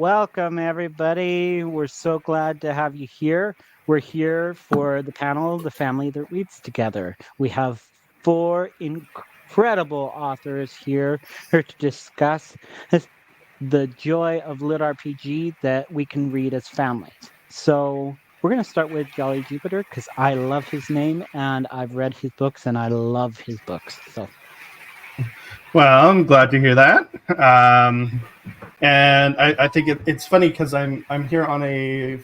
Welcome, everybody. We're so glad to have you here. We're here for the panel, The Family That Reads Together. We have four incredible authors here to discuss the joy of LitRPG that we can read as families. So, we're going to start with Jolly Jupiter because I love his name and I've read his books and I love his books. So, Well, I'm glad to hear that. And I think it's funny because I'm here on a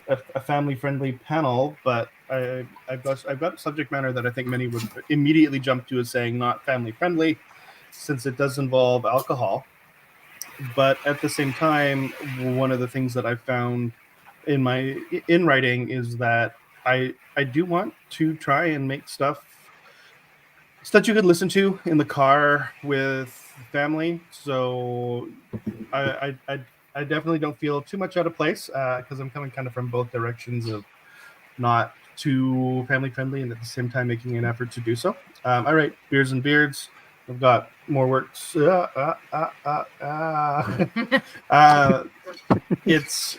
family friendly panel, but I've got a subject matter that I think many would immediately jump to as saying not family friendly, since it does involve alcohol. But at the same time, one of the things that I've found in writing is that I do want to try and make stuff that you could listen to in the car with family. So I definitely don't feel too much out of place because I'm coming kind of from both directions of not too family friendly and at the same time making an effort to do so. I write Beers and Beards. I've got more works. Uh, it's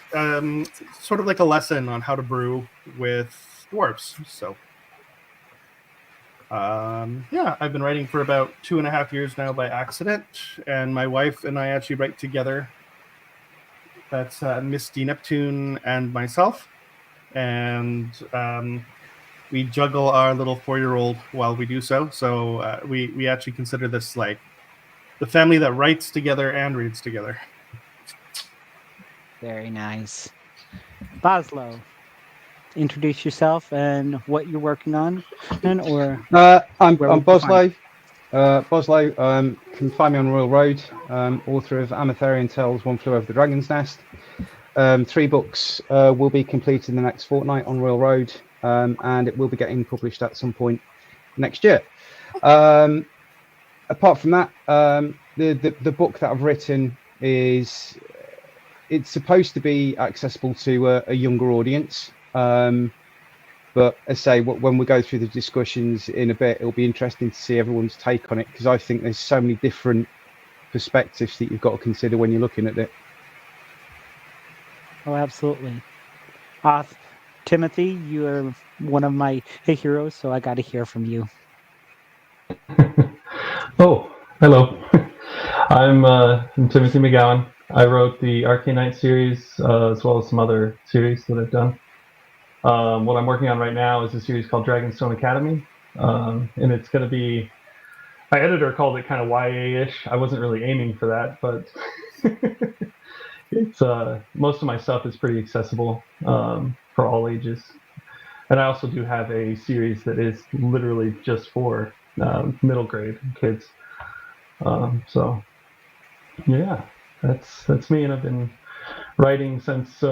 sort of like a lesson on how to brew with dwarves. So yeah, I've been writing for about 2.5 years now by accident, and my wife and I actually write together. That's Misty Neptune and myself, and we juggle our little 4-year-old while we do so. So we actually consider this like the family that writes together and reads together. very nice. Boslo, introduce yourself and what you're working on, or I'm where we can find Boslow. Boslow, can find me on Royal Road, author of Amatherian Tales, One Flew Over the Dragon's Nest. 3 books will be completed in the next fortnight on Royal Road, and it will be getting published at some point next year. Apart from that, the book that I've written it's supposed to be accessible to a younger audience. But as I say, when we go through the discussions in a bit, it'll be interesting to see everyone's take on it, because I think there's so many different perspectives that you've got to consider when you're looking at it. Oh, absolutely. Timothy, you're one of my heroes, so I got to hear from you. Oh, hello. I'm Timothy McGowan. I wrote the Arcane Knight series as well as some other series that I've done. What I'm working on right now is a series called Dragonstone Academy, and it's going to be. My editor called it kind of YA-ish. I wasn't really aiming for that, but it's most of my stuff is pretty accessible for all ages. And I also do have a series that is literally just for middle grade kids. So yeah, that's me, and I've been writing since.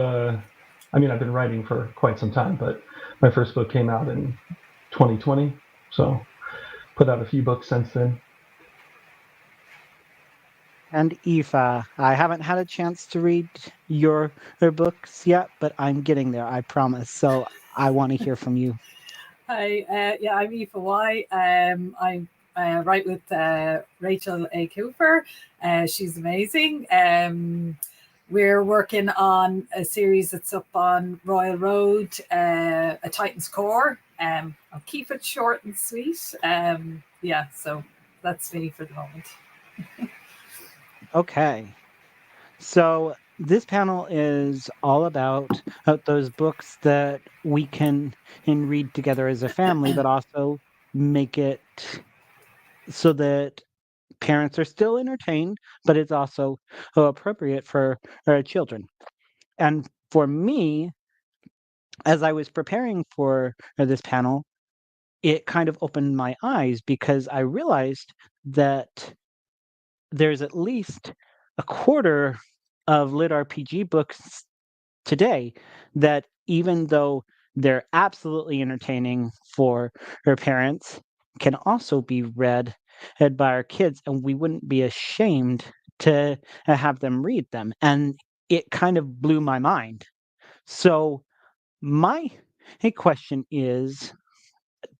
I've been writing for quite some time, but my first book came out in 2020, so put out a few books since then. And Aoife, I haven't had a chance to read your books yet, but I'm getting there, I promise. So I want to hear from you. Hi, I'm Aoife Y. I write with Rachel A. Cooper. She's amazing. We're working on a series that's up on Royal Road, A Titan's Core. I'll keep it short and sweet. So that's me for the moment. Okay. So this panel is all about those books that we can read together as a family, but also make it so that parents are still entertained, but it's also appropriate for children. And for me, as I was preparing for this panel, it kind of opened my eyes because I realized that there's at least a quarter of lit RPG books today that, even though they're absolutely entertaining for their parents, can also be read by our kids, and we wouldn't be ashamed to have them read them. And it kind of blew my mind. So my question is,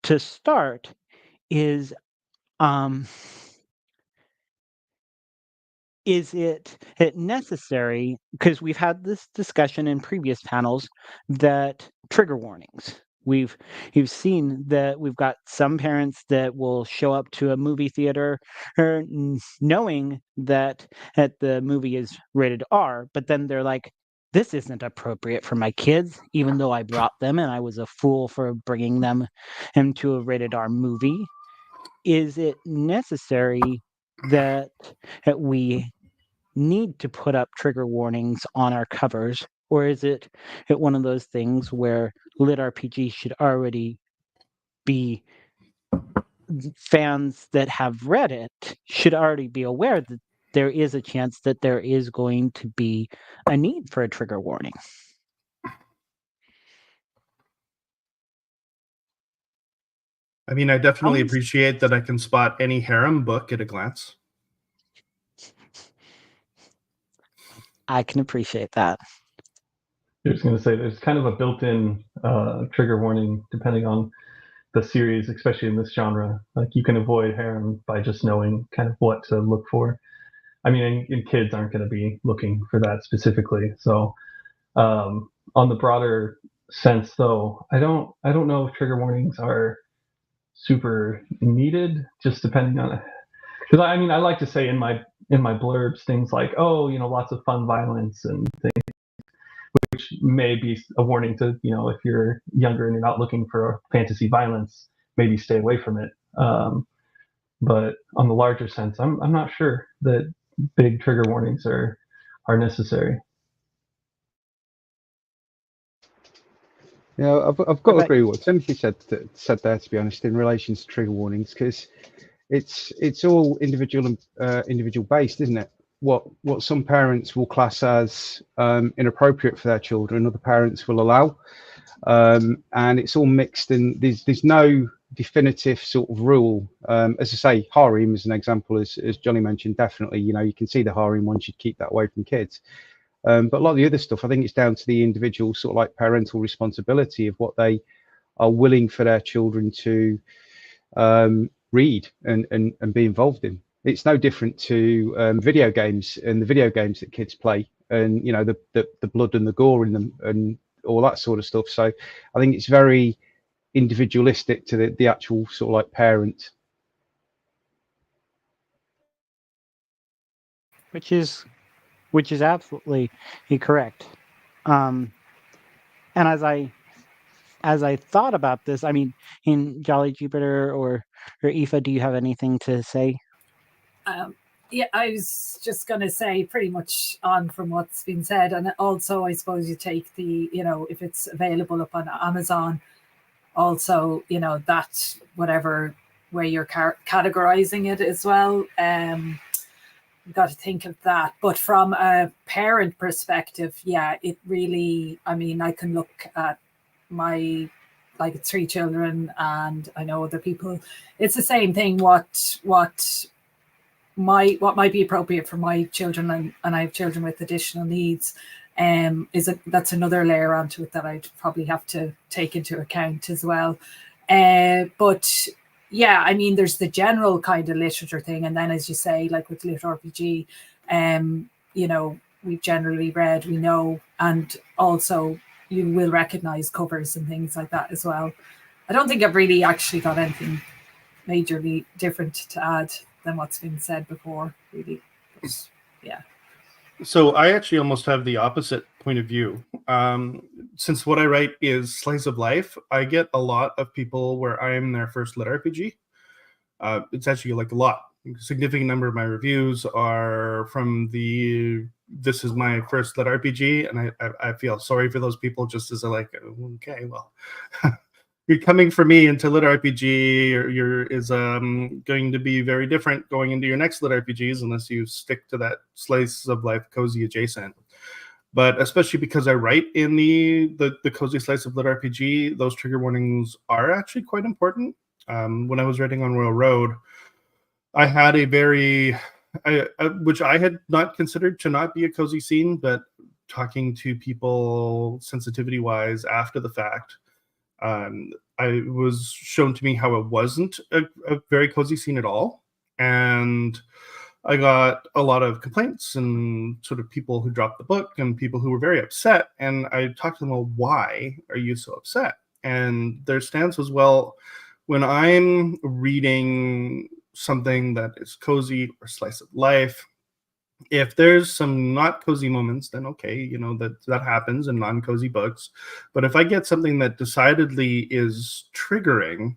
to start, is um is it necessary, because we've had this discussion in previous panels, that trigger warnings. You've seen that we've got some parents that will show up to a movie theater knowing that the movie is rated R, but then they're like, this isn't appropriate for my kids, even though I brought them and I was a fool for bringing them into a rated R movie. Is it necessary that we need to put up trigger warnings on our covers, or is it one of those things where LitRPG should already be, fans that have read it should already be aware that there is a chance that there is going to be a need for a trigger warning? I mean, I definitely Sounds- appreciate that I can spot any harem book at a glance. I can appreciate that. I was going to say there's kind of a built-in trigger warning depending on the series, especially in this genre. Like you can avoid harem by just knowing kind of what to look for. I mean, and kids aren't going to be looking for that specifically. So on the broader sense, though, I don't know if trigger warnings are super needed. Just depending on, because I mean, I like to say in my blurbs things like, oh, lots of fun violence and things, which may be a warning to, if you're younger and you're not looking for fantasy violence, maybe stay away from it. But on the larger sense, I'm not sure that big trigger warnings are necessary. I've got to Okay. agree with what Timothy said there, to be honest, in relation to trigger warnings, because it's all individual based, isn't it? What some parents will class as inappropriate for their children, other parents will allow, and it's all mixed. And there's no definitive sort of rule. As I say, harem as an example, as Johnny mentioned, definitely, you can see the harem one should keep that away from kids. But a lot of the other stuff, I think it's down to the individual sort of like parental responsibility of what they are willing for their children to read and be involved in. It's no different to video games and the video games that kids play, and the blood and the gore in them and all that sort of stuff. So I think it's very individualistic to the actual sort of like parent. Which is absolutely correct. And as I thought about this, I mean, in Jolly Jupiter or Aoife, do you have anything to say? Yeah, I was just going to say pretty much on from what's been said. And also, I suppose you take the, if it's available up on Amazon, also, that whatever way you're categorizing it as well. You've got to think of that. But from a parent perspective, yeah, it really, I mean, I can look at my, like 3 children, and I know other people, it's the same thing. What might be appropriate for my children, and I have children with additional needs, that's another layer onto it that I'd probably have to take into account as well. But yeah, I mean, there's the general kind of literature thing, and then as you say, like with LitRPG, we've generally read, we know, and also you will recognize covers and things like that as well. I don't think I've really actually got anything majorly different to add than what's been said before, really. But, yeah. So I actually almost have the opposite point of view. Since what I write is slice of life, I get a lot of people where I am their first lit RPG. It's actually like a lot. A significant number of my reviews are from this is my first lit RPG, and I feel sorry for those people, just as okay, well, you're coming for me into lit RPG is going to be very different going into your next lit RPGs unless you stick to that slice of life cozy adjacent. But especially because I write in the cozy slice of lit RPG, those trigger warnings are actually quite important. When I was writing on Royal Road, I had a very, which I had not considered to not be a cozy scene, but talking to people sensitivity-wise after the fact, I was shown to me how it wasn't a very cozy scene at all. And I got a lot of complaints and sort of people who dropped the book and people who were very upset. And I talked to them, well, why are you so upset? And their stance was, well, when I'm reading something that is cozy or slice of life, if there's some not cozy moments, then okay, you know, that happens in non-cozy books. But if I get something that decidedly is triggering,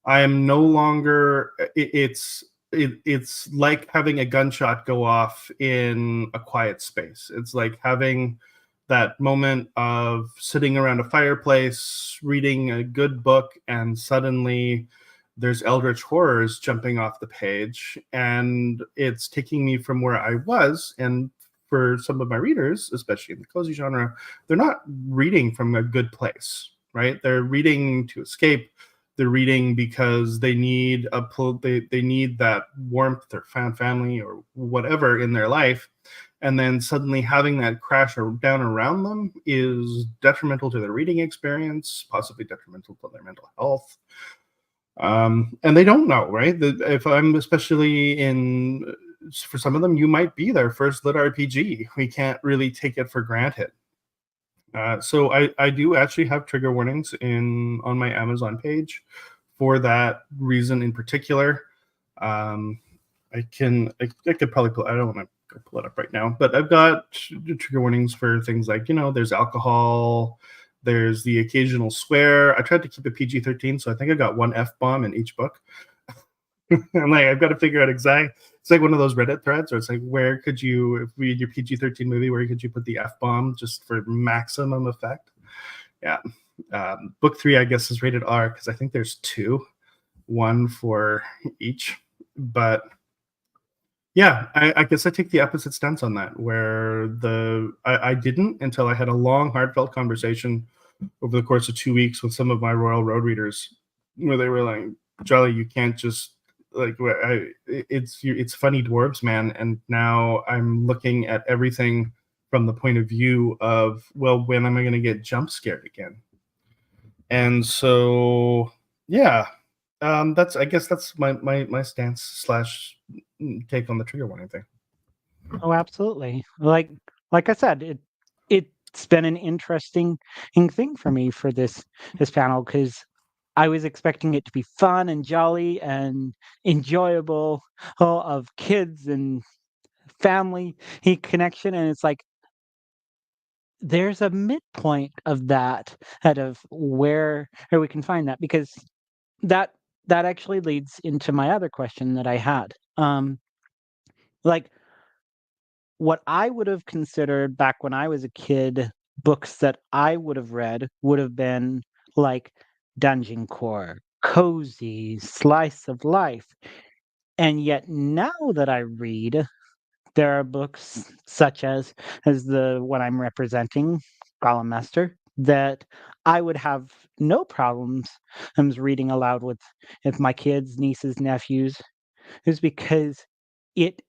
I am no longer. It's like having a gunshot go off in a quiet space. It's like having that moment of sitting around a fireplace, reading a good book, and suddenly there's eldritch horrors jumping off the page, and it's taking me from where I was. And for some of my readers, especially in the cozy genre, they're not reading from a good place, right? They're reading to escape. They're reading because they need they need that warmth or family or whatever in their life, and then suddenly having that crash down around them is detrimental to their reading experience, possibly detrimental to their mental health. And they don't know, right? If I'm especially in, for some of them, you might be their first lit RPG. We can't really take it for granted. So I do actually have trigger warnings on my Amazon page for that reason in particular. I could probably pull. I don't want to go pull it up right now, but I've got trigger warnings for things like, you know, there's alcohol, there's the occasional swear. I tried to keep it PG-13, so I think I got one F-bomb in each book. I'm like, I've got to figure out exactly. It's like one of those Reddit threads where it's like, where could you, if we did your PG-13 movie, where could you put the F-bomb just for maximum effect? Yeah. Book 3, I guess, is rated R because I think there's 2, one for each. But yeah, I guess I take the opposite stance on that, where I didn't until I had a long, heartfelt conversation over the course of 2 weeks with some of my Royal Road readers, where they were like, Jolly, you can't just like it's funny dwarves, man. And now I'm looking at everything from the point of view of, well, when am I going to get jump scared again? And so, yeah, I guess that's my stance slash take on the trigger warning thing. Oh, absolutely. Like I said, it's been an interesting thing for me for this panel because I was expecting it to be fun and jolly and enjoyable, of kids and family connection, and it's like there's a midpoint of that, out of where we can find that, because that actually leads into my other question that I had. Like, what I would have considered back when I was a kid, books that I would have read would have been like Dungeon Core, cozy, slice of life. And yet now that I read, there are books such as the one I'm representing, Golem Master, that I would have no problems reading aloud with my kids, nieces, nephews, is because it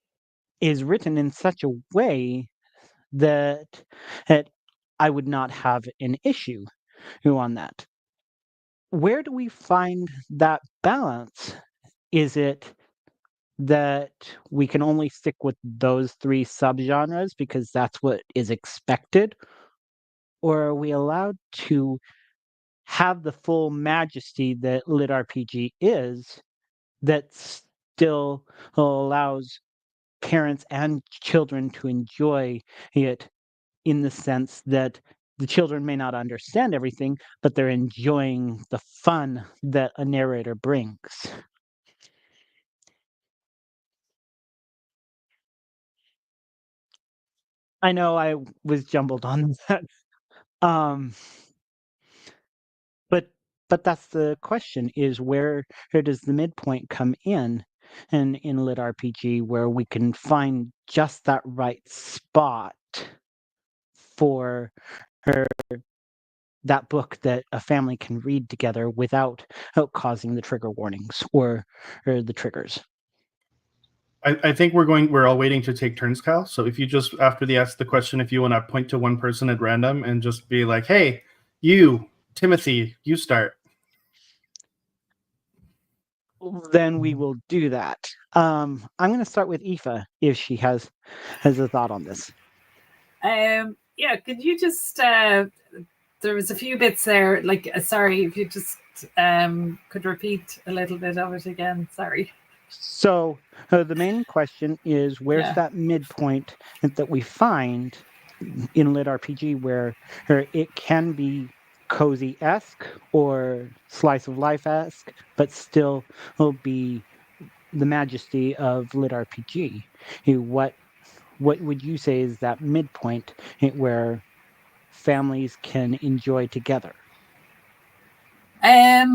is written in such a way that that I would not have an issue on that. Where do we find that balance? Is it that we can only stick with those 3 subgenres because that's what is expected? Or are we allowed to have the full majesty that lit RPG is, that still allows parents and children to enjoy it, in the sense that the children may not understand everything, but they're enjoying the fun that a narrator brings? I know I was jumbled on that. Um, but that's the question, is where does the midpoint come in lit RPG, where we can find just that right spot for that book that a family can read together without causing the trigger warnings or the triggers. I think we're all waiting to take turns, Kyle. So if you just, after the ask the question, if you want to point to one person at random and just be like, hey, you, Timothy, you start. then we will do that. I'm going to start with Aoife if she has a thought on this. Yeah, could you just there was a few bits there, like sorry if you just could repeat a little bit of it again. Sorry. So the main question is, where's Yeah. that midpoint that we find in LitRPG where it can be cozy-esque or slice of life-esque, but still will be the majesty of LitRPG? What would you say is that midpoint where families can enjoy together? I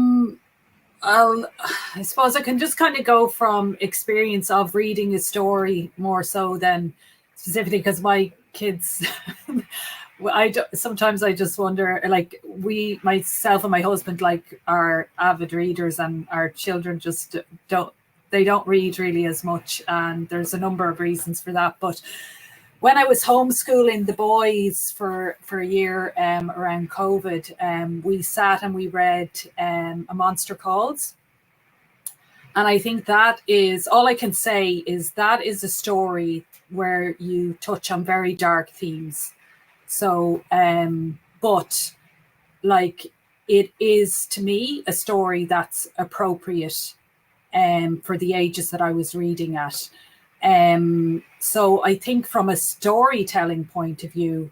suppose I can just kind of go from experience of reading a story more so than specifically because my kids. Sometimes I just wonder, like myself and my husband, like are avid readers, and our children just don't read really as much, and there's a number of reasons for that. But when I was homeschooling the boys for a year around COVID, we sat and we read A Monster Calls. And I think that is all I can say is that is a story where you touch on very dark themes. So, but like it is to me a story that's appropriate for the ages that I was reading at. So I think from a storytelling point of view,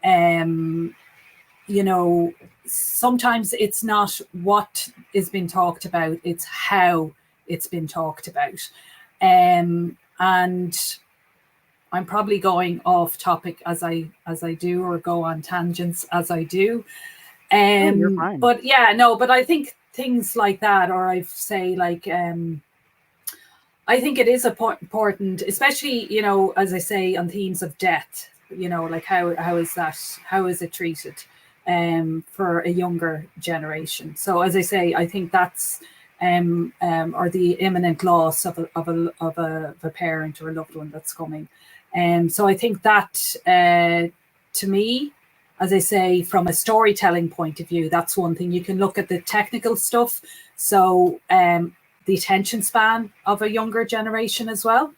you know, sometimes it's not what is being talked about, it's how it's been talked about. And I'm probably going off topic as I do, or go on tangents as I do. You're fine. But yeah, no, but I think things like that, or I say like I think it is important, especially, you know, as I say, on themes of death, you know, like how is it treated for a younger generation. So as I say, I think that's or the imminent loss of a parent or a loved one that's coming. So I think that to me, as I say, from a storytelling point of view, that's one thing. You can look at the technical stuff. So the attention span of a younger generation as well.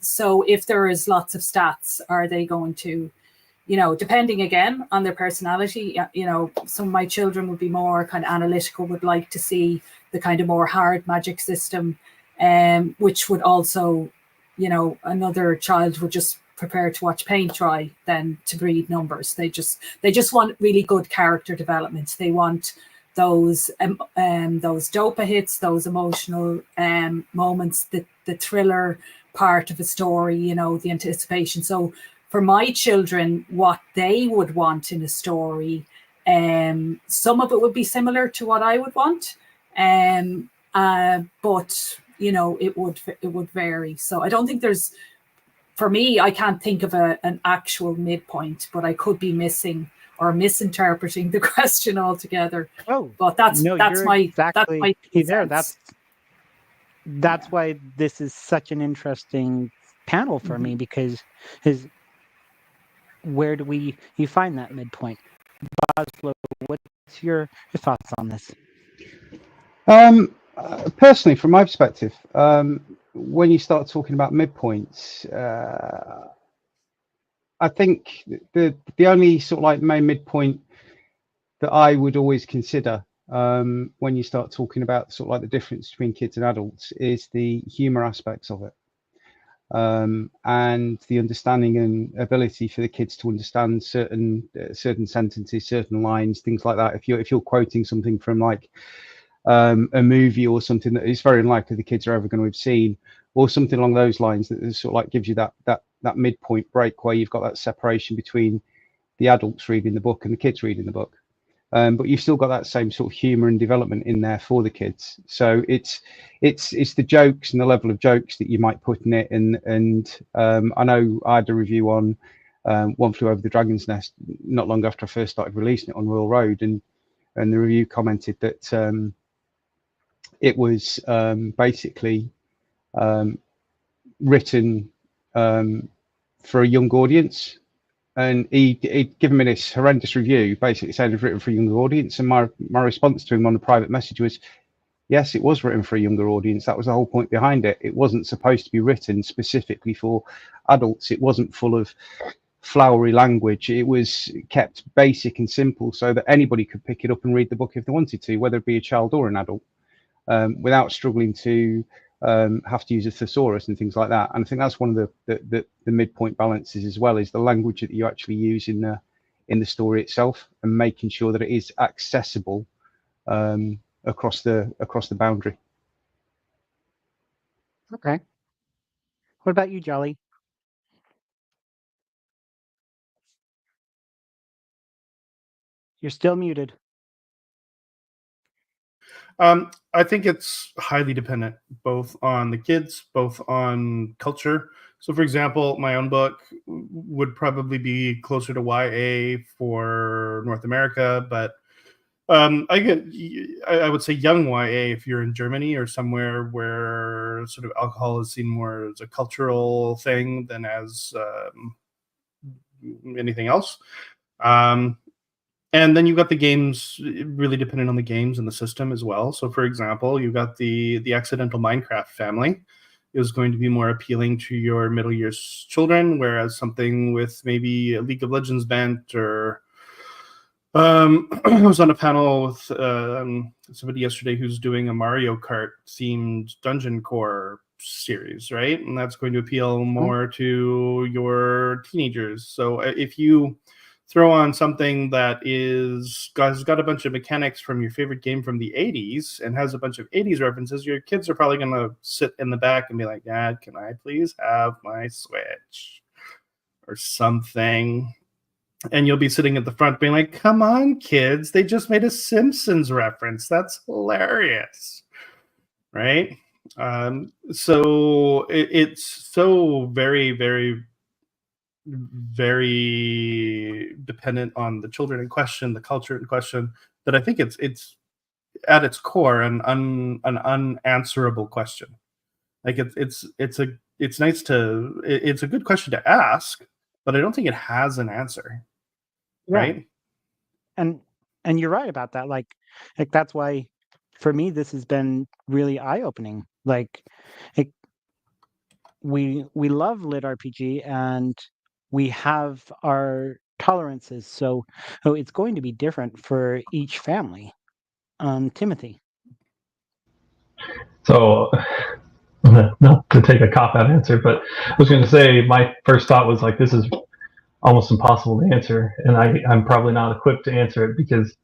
So if there is lots of stats, are they going to, you know, depending again on their personality, you know, some of my children would be more kind of analytical, would like to see the kind of more hard magic system, which would also, you know, another child would just prefer to watch paint dry than to read numbers. They just want really good character development. They want those dopa hits, those emotional moments, the thriller part of a story, you know, the anticipation. So for my children, what they would want in a story, some of it would be similar to what I would want, but you know, it would vary. So I don't think there's, for me, I can't think of an actual midpoint, but I could be missing or misinterpreting the question altogether. Oh, but that's no, that's you're my exactly there. sense. That's why this is such an interesting panel for me, because where do you find that midpoint? Boslo, what's your thoughts on this? Personally, from my perspective, when you start talking about midpoints, I think the only sort of like main midpoint that I would always consider when you start talking about sort of like the difference between kids and adults is the humor aspects of it, and the understanding and ability for the kids to understand certain sentences, certain lines, things like that. If you're quoting something from like a movie or something that is very unlikely the kids are ever going to have seen, or something along those lines, that sort of like gives you that midpoint break where you've got that separation between the adults reading the book and the kids reading the book. But you've still got that same sort of humor and development in there for the kids. So it's the jokes and the level of jokes that you might put in it. And I know I had a review on One Flew Over the Dragon's Nest not long after I first started releasing it on Royal Road, and the review commented that it was basically written for a young audience. And he'd given me this horrendous review, basically saying it was written for a young audience. And my response to him on the private message was, yes, it was written for a younger audience. That was the whole point behind it. It wasn't supposed to be written specifically for adults. It wasn't full of flowery language. It was kept basic and simple so that anybody could pick it up and read the book if they wanted to, whether it be a child or an adult, without struggling to have to use a thesaurus and things like that. And I think that's one of the midpoint balances as well, is the language that you actually use in the story itself, and making sure that it is accessible across the boundary. Okay. What about you, Jolly? You're still muted. I think it's highly dependent, both on the kids, both on culture. So, for example, my own book would probably be closer to YA for North America, but I would say young YA if you're in Germany or somewhere where sort of alcohol is seen more as a cultural thing than as anything else. And then you've got the games, really dependent on the games and the system as well. So, for example, you've got the Accidental Minecraft family is going to be more appealing to your middle years children, whereas something with maybe a League of Legends bent or I was on a panel with somebody yesterday who's doing a Mario Kart themed dungeon core series, right? And that's going to appeal more to your teenagers. So if you throw on something that has got a bunch of mechanics from your favorite game from the 80s and has a bunch of 80s references, your kids are probably going to sit in the back and be like, Dad, can I please have my Switch or something? And you'll be sitting at the front being like, come on, kids, they just made a Simpsons reference. That's hilarious. Right? So it's so very, very, very dependent on the children in question, the culture in question, that I think it's at its core an unanswerable question. Like it's nice to it's a good question to ask, but I don't think it has an answer. Yeah. Right? And you're right about that. Like that's why for me this has been really eye-opening. Like it, we love LitRPG and we have our tolerances, so it's going to be different for each family. Timothy. So, not to take a cop-out answer, but I was going to say my first thought was like, this is almost impossible to answer, and I'm probably not equipped to answer it because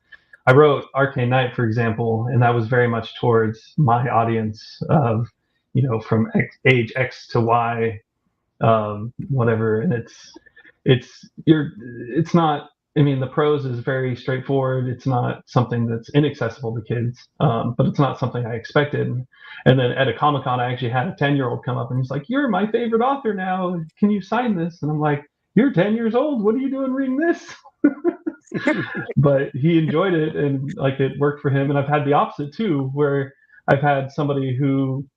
I wrote Arcane Knight, for example, and that was very much towards my audience of, from age X to Y, whatever. And it's not. I mean, the prose is very straightforward. It's not something that's inaccessible to kids, but it's not something I expected. And then at a Comic-Con, I actually had a 10-year-old come up and he's like, "You're my favorite author now. Can you sign this?" And I'm like, "You're 10 years old. What are you doing reading this?" But he enjoyed it, and like it worked for him. And I've had the opposite too, where I've had somebody who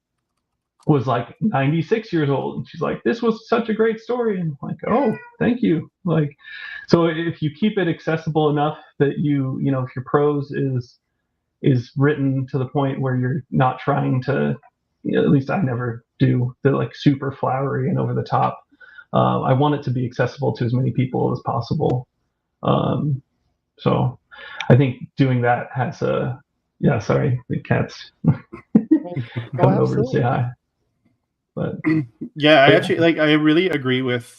was like 96 years old and she's like, "This was such a great story." And I'm like, "Oh, thank you." Like, so if you keep it accessible enough that if your prose is written to the point where you're not trying to, at least I never do the like super flowery and over the top. I want it to be accessible to as many people as possible. So I think doing that has sorry, the cat's coming over to say hi. But yeah, I really agree with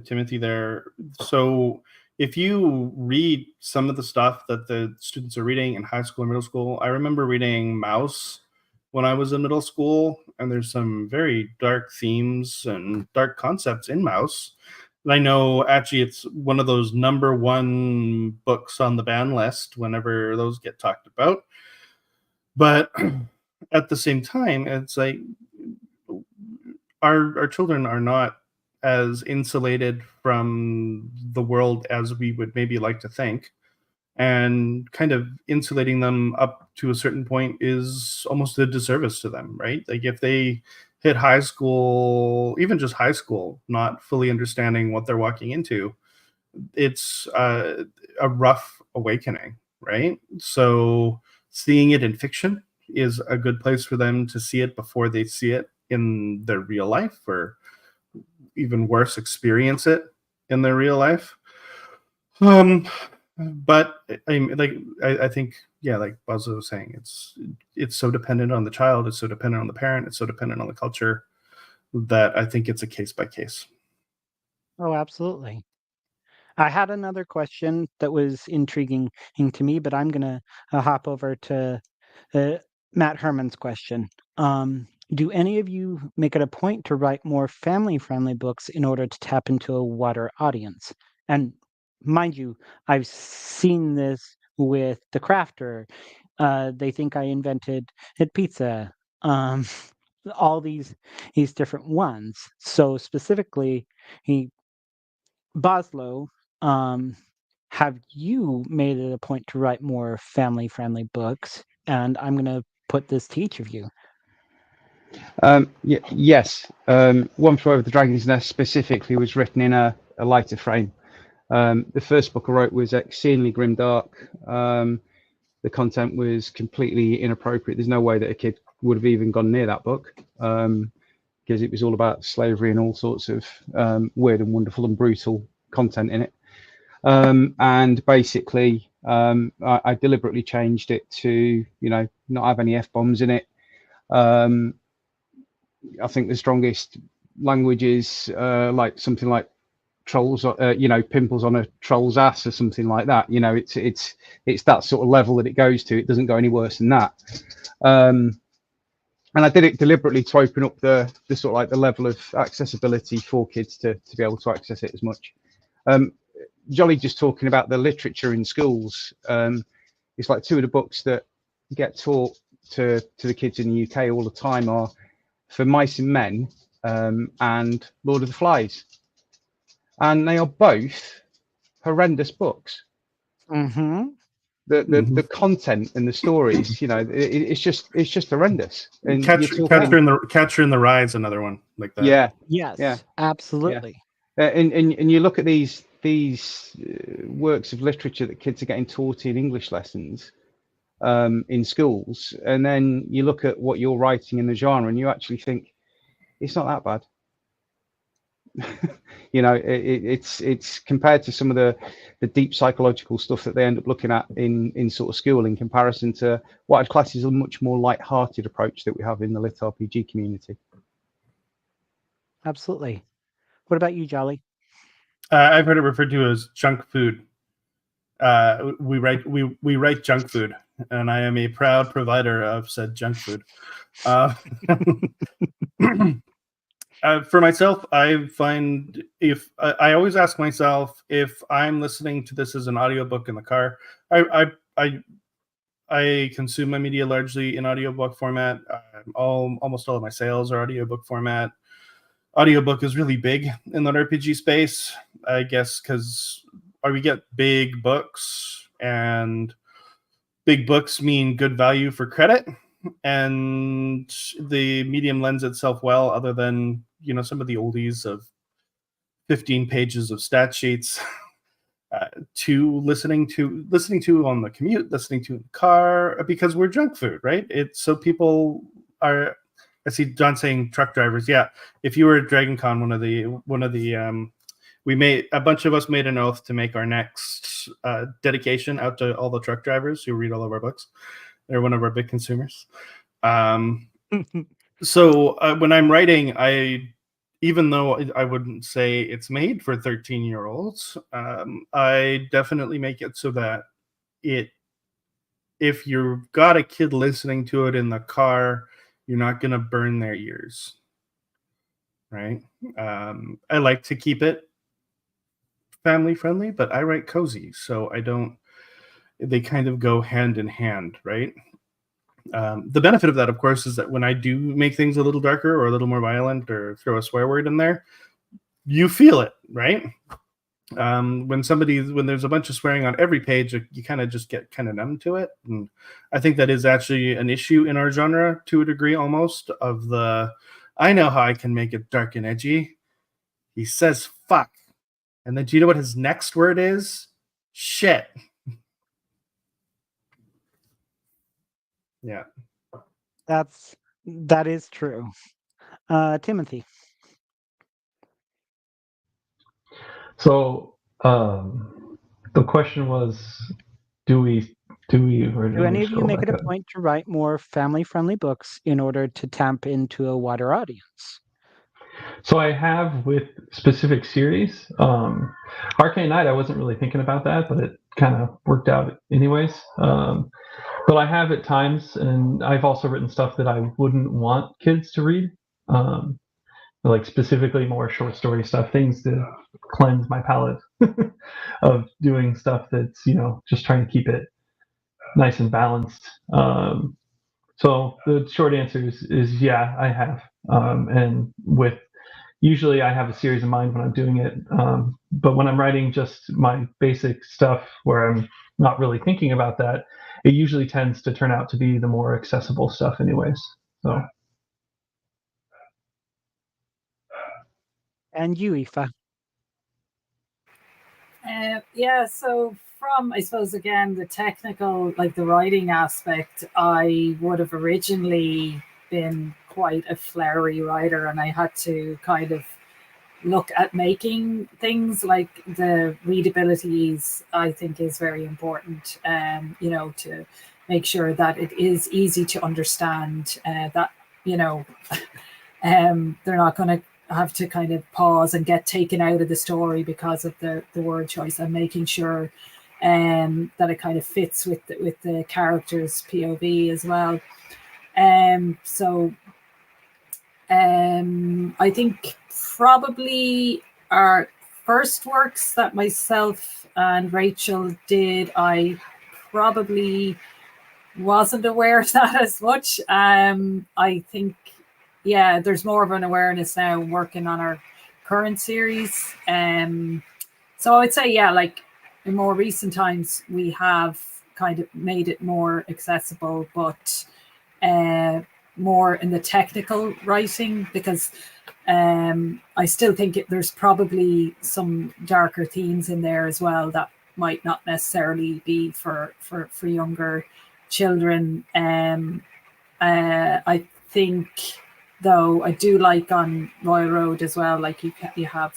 Timothy there. So if you read some of the stuff that the students are reading in high school and middle school, I remember reading Mouse when I was in middle school, and there's some very dark themes and dark concepts in Mouse. And I know actually it's one of those number one books on the ban list whenever those get talked about. But at the same time, it's like our children are not as insulated from the world as we would maybe like to think, and kind of insulating them up to a certain point is almost a disservice to them, right? Like if they hit high school, even just high school, not fully understanding what they're walking into, it's a rough awakening, right? So seeing it in fiction is a good place for them to see it before they see it in their real life, or even worse, experience it in their real life. But I think, yeah, like Buzz was saying, it's so dependent on the child, it's so dependent on the parent, it's so dependent on the culture, that I think it's a case by case. Oh, absolutely. I had another question that was intriguing to me, but I'm gonna hop over to uh, Matt Herman's question. Do any of you make it a point to write more family-friendly books in order to tap into a wider audience? And mind you, I've seen this with The Crafter. They think I invented pizza. Um, all these different ones. So specifically, he Boslow, um, have you made it a point to write more family-friendly books? And I'm gonna put this to each of you. Yes. One Flew Over the Dragon's Nest specifically was written in a lighter frame. The first book I wrote was exceedingly grimdark. The content was completely inappropriate. There's no way that a kid would have even gone near that book, because it was all about slavery and all sorts of weird and wonderful and brutal content in it. And basically, I deliberately changed it to, not have any F-bombs in it. I think the strongest language is like something like trolls, pimples on a troll's ass or something like that. It's that sort of level that it goes to. It doesn't go any worse than that. And I did it deliberately to open up the sort of like the level of accessibility for kids to be able to access it as much. Jolly just talking about the literature in schools. It's like two of the books that get taught to the kids in the UK all the time are For Mice and Men and Lord of the Flies. And they are both horrendous books. Mm-hmm. The content and the stories, it's just horrendous. And Catcher in the Rye is another one like that. Yeah. Yes, Yeah. absolutely. Yeah. And you look at these works of literature that kids are getting taught in English lessons in schools, and then you look at what you're writing in the genre, and you actually think it's not that bad. It's compared to some of the deep psychological stuff that they end up looking at in sort of school, in comparison to what I'd class as a much more light-hearted approach that we have in the LitRPG community. Absolutely. What about you, Jolly? I've heard it referred to as junk food. We write junk food, and I am a proud provider of said junk food. For myself, I find I always ask myself if I'm listening to this as an audiobook in the car. I consume my media largely in audiobook format. Almost all of my sales are audiobook format. Audiobook is really big in the RPG space, I guess, because we get big books, and big books mean good value for credit, and the medium lends itself well, other than some of the oldies of 15 pages of stat sheets, to listening to on the commute, listening to in the car, because we're junk food, right? It's so people are. I see John saying truck drivers. Yeah, if you were at Dragon Con, one of the we made a bunch of us made an oath to make our next dedication out to all the truck drivers who read all of our books. They're one of our big consumers. So when I'm writing, even though I wouldn't say it's made for 13-year-olds, I definitely make it so that if you've got a kid listening to it in the car, you're not going to burn their ears, right? I like to keep it family friendly, but I write cozy, so they kind of go hand in hand, right? The benefit of that, of course, is that when I do make things a little darker or a little more violent or throw a swear word in there, you feel it, right? When there's a bunch of swearing on every page, you kind of just get kind of numb to it. And I think that is actually an issue in our genre to a degree, almost, I know how I can make it dark and edgy. He says fuck. And then do you know what his next word is? Shit. Yeah. That is true. Timothy. So the question was, do we, or Do let me any of you scroll make it back a up. point to write more family-friendly books in order to tap into a wider audience? So I have with specific series. Arcane Knight, I wasn't really thinking about that, but it kind of worked out anyways. But I have at times, and I've also written stuff that I wouldn't want kids to read, like specifically more short story stuff, things to cleanse my palate of doing stuff that's, just trying to keep it nice and balanced. So the short answer is yeah, I have. And with usually I have a series in mind when I'm doing it. But when I'm writing just my basic stuff where I'm not really thinking about that, it usually tends to turn out to be the more accessible stuff anyways. So. And you, Aoife. Yeah, so from, I suppose, again, the technical, like the writing aspect, I would have originally been quite a flowery writer, and I had to kind of look at making things like the readabilities, I think is very important, to make sure that it is easy to understand, that, they're not going to have to kind of pause and get taken out of the story because of the word choice, and making sure that it kind of fits with the character's POV as well. So I think probably our first works that myself and Rachel did, I probably wasn't aware of that as much. I think, yeah, there's more of an awareness now working on our current series. So I would say, yeah, like in more recent times, we have kind of made it more accessible, but more in the technical writing, because I still think there's probably some darker themes in there as well that might not necessarily be for younger children. I think, though, I do like on Royal Road as well. Like you have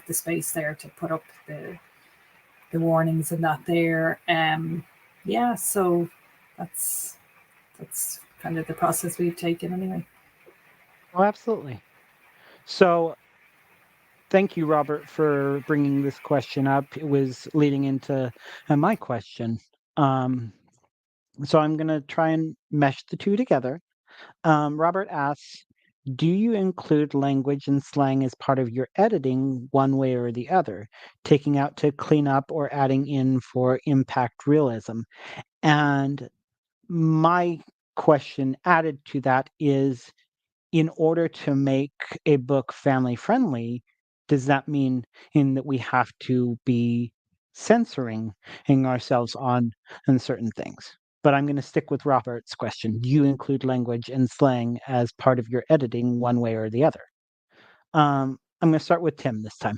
the space there to put up the warnings and that there. Yeah, so that's kind of the process we've taken anyway. Oh, absolutely. So thank you, Robert, for bringing this question up. It was leading into my question. So I'm going to try and mesh the two together. Robert asks, do you include language and slang as part of your editing one way or the other, taking out to clean up or adding in for impact realism? And my question added to that is, in order to make a book family friendly, does that mean in that we have to be censoring ourselves on certain things? But I'm going to stick with Robert's question. Do you include language and slang as part of your editing one way or the other? I'm going to start with Tim this time.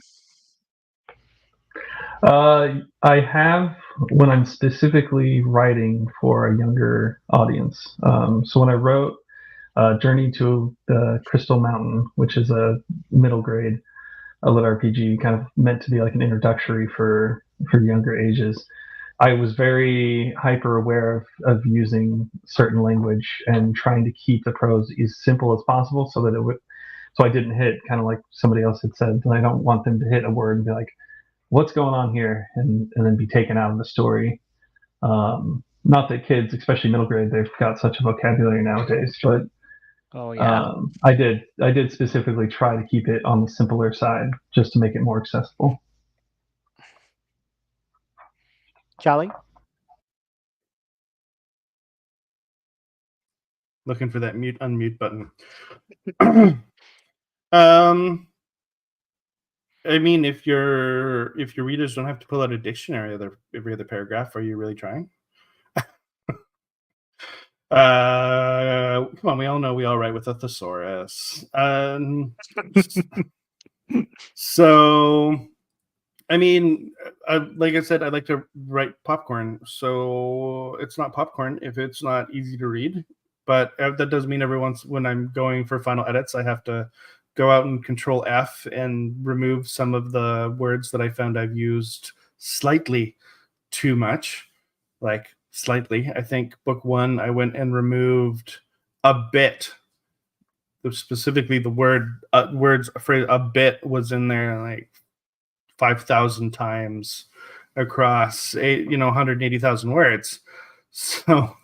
I have when I'm specifically writing for a younger audience. So when I wrote Journey to the Crystal Mountain, which is a middle grade a LitRPG, kind of meant to be like an introductory for younger ages, I was very hyper aware of using certain language and trying to keep the prose as simple as possible so that it would. So I didn't hit, kind of like somebody else had said, I don't want them to hit a word and be like, what's going on here, and then be taken out of the story. Not that kids, especially middle grade, they've got such a vocabulary nowadays, but Oh, yeah. I did specifically try to keep it on the simpler side just to make it more accessible. Charlie? Looking for that mute unmute button. I mean, if your readers don't have to pull out a dictionary every other paragraph, are you really trying? Come on, we all know we all write with a thesaurus. So, I mean, like I said, I like to write popcorn. So it's not popcorn if it's not easy to read. but that doesn't mean every once when I'm going for final edits, I have to go out and Control F and remove some of the words that I found I've used slightly too much, like slightly. I think book 1, I went and removed a bit. Specifically, the phrase "a bit" was in there like 5,000 times across 180,000 words. So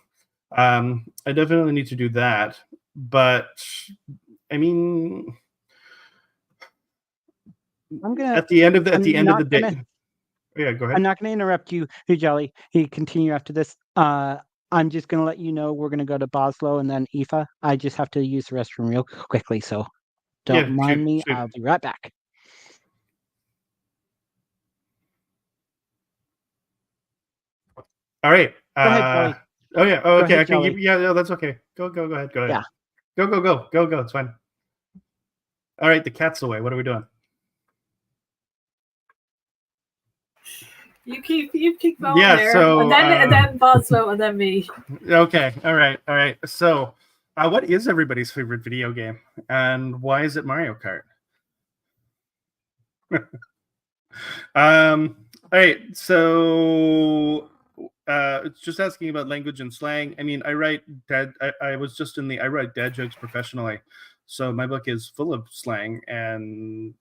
I definitely need to do that. But I mean, at the end of the day, yeah, go ahead. I'm not going to interrupt you, Jolly. You continue after this. I'm just going to let you know we're going to go to Boslo and then Aoife. I just have to use the restroom real quickly, so don't mind me. Shoot. I'll be right back. All right. Go ahead, Jolly. Oh yeah. Oh, okay. Ahead, Okay. Yeah. That's okay. Go ahead. Yeah. Go. It's fine. All right. The cat's away. What are we doing? You keep going there. So and then Boslo and then me. Okay. All right. So, what is everybody's favorite video game, and why is it Mario Kart? All right. So, it's just asking about language and slang. I mean, I write I write dad jokes professionally, so my book is full of slang and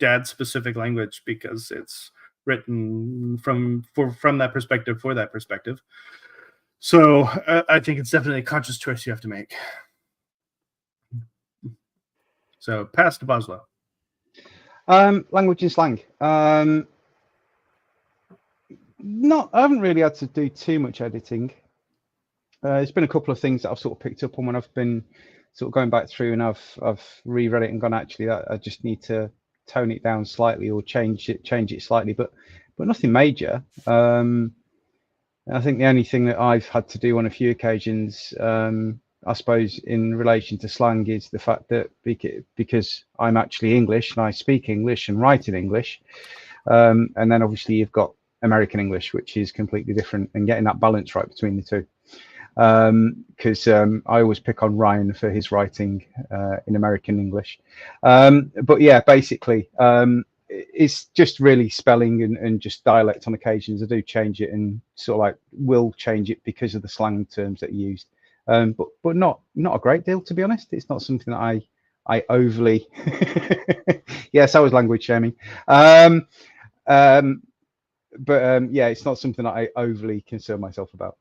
dad specific language because it's written from that perspective for that perspective. So I think it's definitely a conscious choice you have to make. So pass to Boslo. Language and slang. I haven't really had to do too much editing. There's been a couple of things that I've sort of picked up on when I've been sort of going back through and I've reread it and gone, actually, I just need to tone it down slightly or change it slightly, but nothing major. I think the only thing that I've had to do on a few occasions, I suppose, in relation to slang is the fact that because I'm actually English and I speak English and write in English, and then obviously you've got American English, which is completely different, and getting that balance right between the two. Because I always pick on Ryan for his writing in American English. But yeah, basically, it's just really spelling and just dialect on occasions. I do change it and sort of like will change it because of the slang terms that are used. But not a great deal, to be honest. It's not something that I overly yes, I was language shaming. But yeah, it's not something that I overly concern myself about.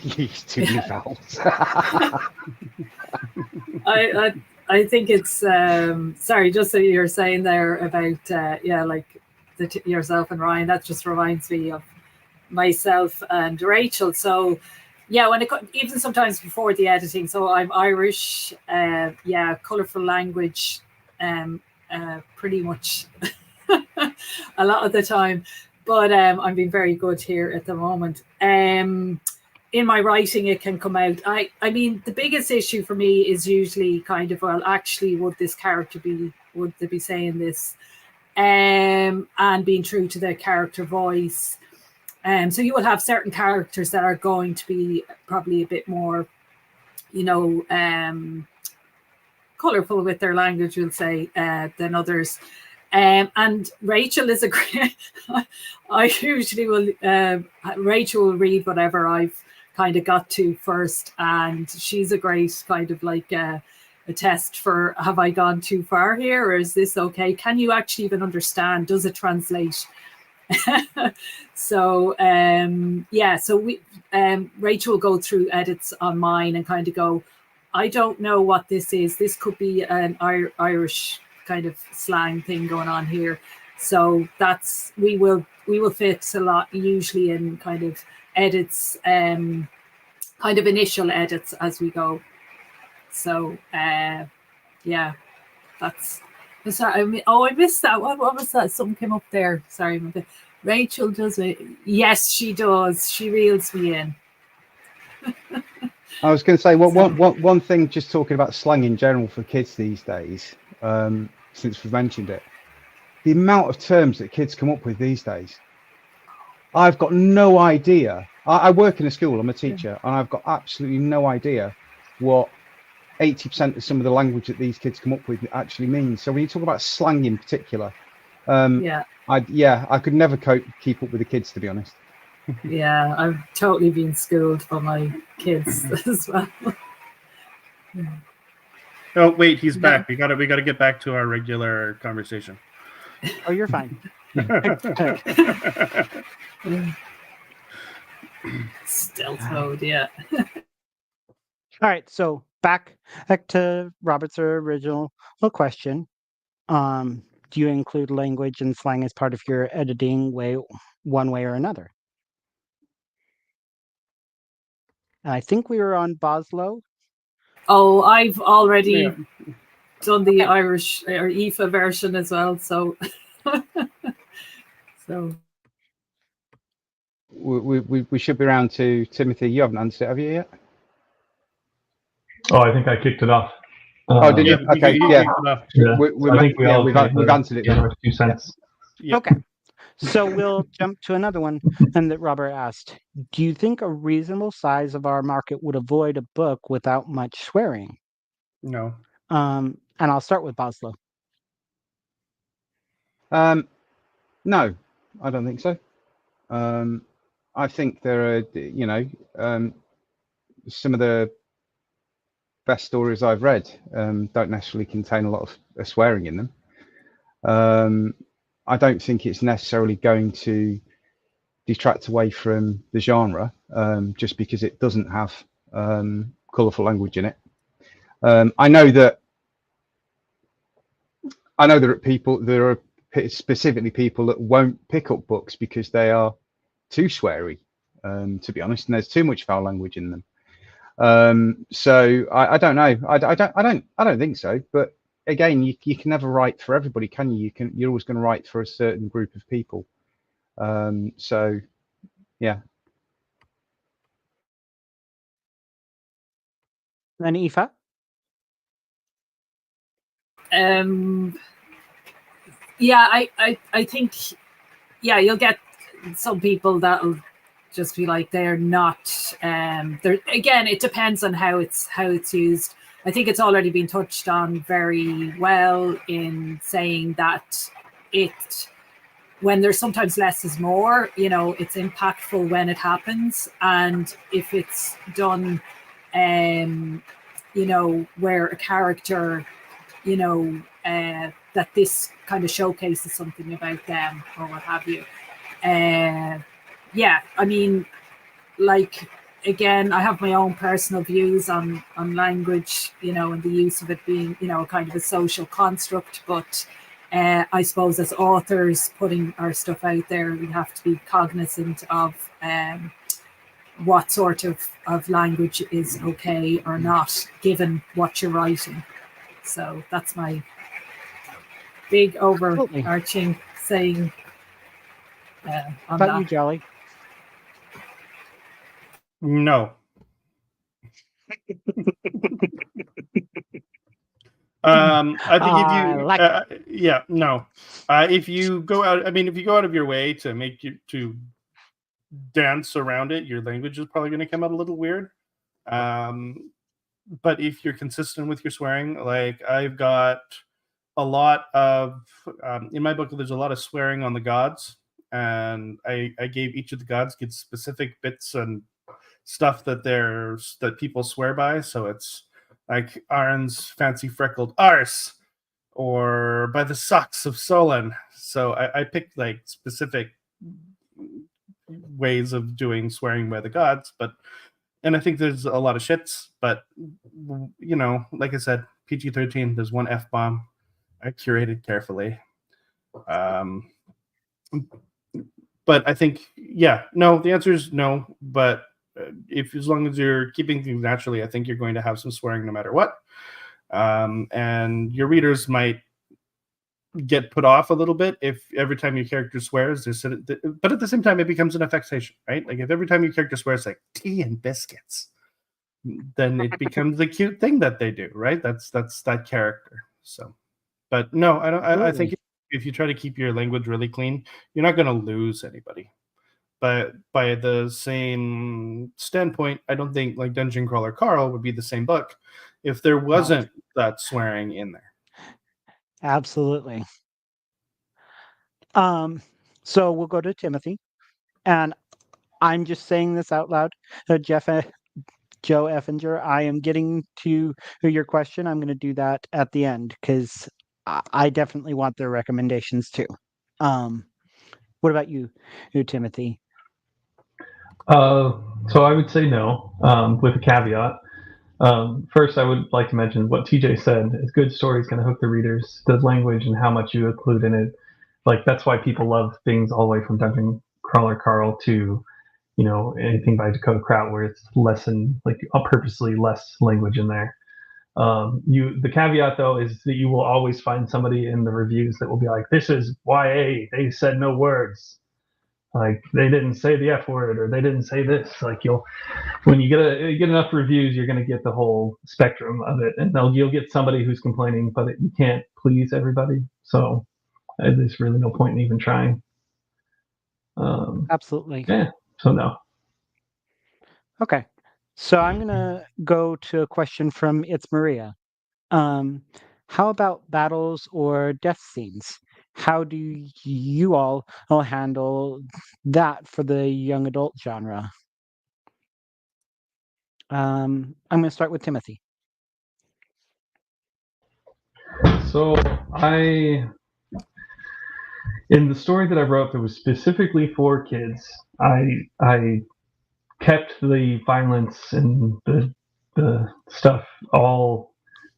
Used too many vowels. I think it's sorry, just so you're saying there about like yourself and Ryan, that just reminds me of myself and Rachel. So yeah, when even sometimes before the editing, so I'm Irish, colorful language, pretty much a lot of the time, but I'm being very good here at the moment. In my writing, it can come out. I mean, the biggest issue for me is usually kind of, well, actually, would they be saying this, and being true to their character voice. So you will have certain characters that are going to be probably a bit more, colorful with their language, we'll say, than others. And Rachel is a great. I usually will. Rachel will read whatever I've kind of got to first, and she's a great kind of like a test for, have I gone too far here, or is this okay? Can you actually even understand? Does it translate? So so we Rachel will go through edits on mine and kind of go, I don't know what this is. This could be an Irish kind of slang thing going on here. So that's we will fit a lot usually in kind of edits, kind of initial edits as we go. So that's. Sorry, I missed that. What was that? Something came up there. Sorry, Rachel does it. Yes, she does. She reels me in. I was going to say one thing, just talking about slang in general for kids these days, since we've mentioned it, the amount of terms that kids come up with these days. I've got no idea. I work in a school. I'm a teacher, and I've got absolutely no idea what 80% of some of the language that these kids come up with actually means. So when you talk about slang in particular, Yeah. I could never keep up with the kids, to be honest. Yeah, I've totally been schooled by my kids as well. Oh wait, he's Yeah. back. We gotta get back to our regular conversation. Oh, you're fine. Stealth mode, yeah. All right, so back to Robert's original question. Do you include language and slang as part of your editing one way or another? And I think we were on Boslow. Oh, I've already Yeah. done the Okay. Irish or IFA version as well, so so We should be around to Timothy. You haven't answered it, have you yet? Oh, I think I kicked it off. Oh, did you? Yeah, Okay, you yeah. kicked it off. I think we've answered it gave then. our 2 cents. Yeah. Okay. So we'll jump to another one, and that Robert asked, do you think a reasonable size of our market would avoid a book without much swearing? No. And I'll start with Boslow. No, I don't think so. I think there are, some of the best stories I've read don't necessarily contain a lot of swearing in them. I don't think it's necessarily going to detract away from the genre just because it doesn't have colourful language in it. I know that there are specifically people that won't pick up books because they are too sweary, to be honest, and there's too much foul language in them. So I don't know. I don't think so. But again, you can never write for everybody, can you? You're always going to write for a certain group of people. So yeah. And Aoife? yeah, I think you'll get some people that'll just be like they're not there again, it depends on how it's used. I think it's already been touched on very well in saying that when there's sometimes less is more, it's impactful when it happens, and if it's done where a character that this kind of showcases something about them or what have you. I mean, like, again, I have my own personal views on language, and the use of it being, kind of a social construct. But I suppose as authors putting our stuff out there, we have to be cognizant of what sort of language is okay or not, given what you're writing. So that's my big overarching saying on About that. you, Jolly? No. I think if you no. If you go out, if you go out of your way to make you to dance around it, your language is probably going to come out a little weird. But if you're consistent with your swearing, like I've got a lot of in my book, there's a lot of swearing on the gods, and I gave each of the gods get specific bits and stuff that people swear by. So it's like Aaron's fancy freckled arse, or by the socks of Solon. So I picked like specific ways of doing swearing by the gods, and I think there's a lot of shits, but like I said, PG-13. There's one F-bomb. I curated carefully. But I think, no, the answer is no. But as long as you're keeping things naturally, I think you're going to have some swearing no matter what. And your readers might get put off a little bit if every time your character swears, but at the same time, it becomes an affectation, right? Like if every time your character swears, like tea and biscuits, then it becomes the cute thing that they do, right? That's that character. So, but no, I don't. I think if you try to keep your language really clean, you're not going to lose anybody. But by the same standpoint, I don't think like Dungeon Crawler Carl would be the same book if there wasn't that swearing in there. Absolutely. So we'll go to Timothy, and I'm just saying this out loud. Joe Effinger, I am getting to your question. I'm going to do that at the end because I definitely want their recommendations too. What about you, Timothy? So I would say no, with a caveat. First, I would like to mention what TJ said. A good story is going to hook the readers. The language and how much you include in it, like that's why people love things all the way from Dungeon Crawler Carl to, anything by Dakota Kraut, where it's less and like purposely less language in there. The caveat though is that you will always find somebody in the reviews that will be like, "This is YA. They said no words. Like they didn't say the F word or they didn't say this." Like when you get enough reviews, you're going to get the whole spectrum of it, and you'll get somebody who's complaining, but you can't please everybody. So there's really no point in even trying. Absolutely. Yeah. So no. Okay. So I'm going to go to a question from It's Maria. How about battles or death scenes? How do you all handle that for the young adult genre? I'm going to start with Timothy. So in the story that I wrote that was specifically for kids, I kept the violence and the stuff all